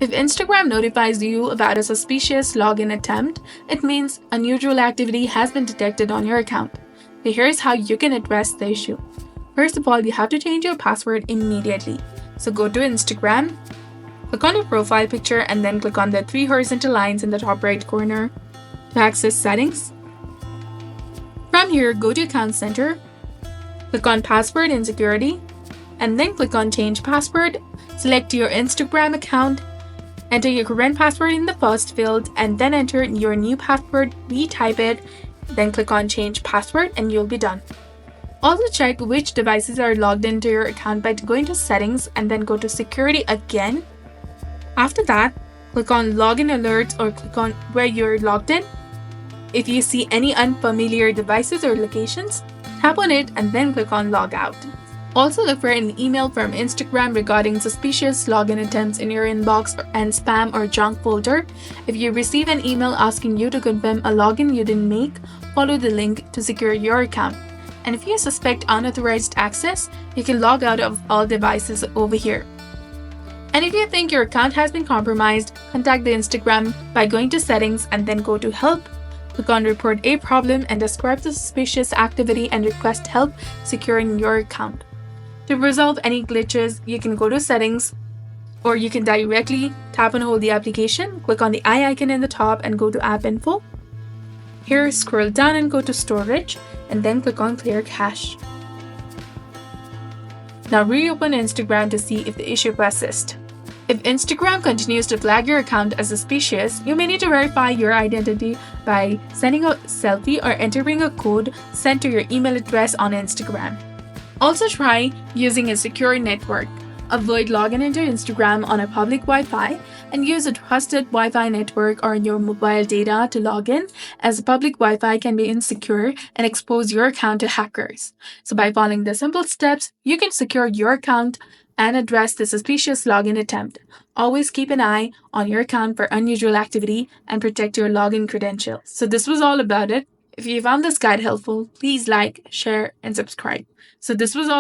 If Instagram notifies you about a suspicious login attempt, it means unusual activity has been detected on your account. So here's how you can address the issue. First of all, you have to change your password immediately. So go to Instagram, click on your profile picture, and then click on the 3 horizontal lines in the top right corner to access settings. From here, go to Account Center, click on Password and Security, and then click on Change Password. Select your Instagram account, enter your current password in the first field, and then enter your new password, retype it, then click on Change Password, and you'll be done. Also check which devices are logged into your account by going to Settings and then go to Security again. After that, click on Login Alerts or click on where you're logged in. If you see any unfamiliar devices or locations, tap on it and then click on Log Out. Also look for an email from Instagram regarding suspicious login attempts in your inbox and spam or junk folder. If you receive an email asking you to confirm a login you didn't make, follow the link to secure your account. And if you suspect unauthorized access, you can log out of all devices over here. And if you think your account has been compromised, contact the Instagram by going to Settings and then go to Help. Click on Report a Problem and describe the suspicious activity and request help securing your account. To resolve any glitches, you can go to Settings, or you can directly tap and hold the application, click on the eye icon in the top and go to App Info. Here, scroll down and go to Storage, and then click on Clear Cache. Now reopen Instagram to see if the issue persists. If Instagram continues to flag your account as suspicious, you may need to verify your identity by sending a selfie or entering a code sent to your email address on Instagram. Also try using a secure network. Avoid logging into Instagram on a public Wi-Fi and use a trusted Wi-Fi network or your mobile data to log in, as public Wi-Fi can be insecure and expose your account to hackers. So by following the simple steps, you can secure your account and address the suspicious login attempt. Always keep an eye on your account for unusual activity and protect your login credentials. So this was all about it. If you found this guide helpful, please like, share, and subscribe. So this was all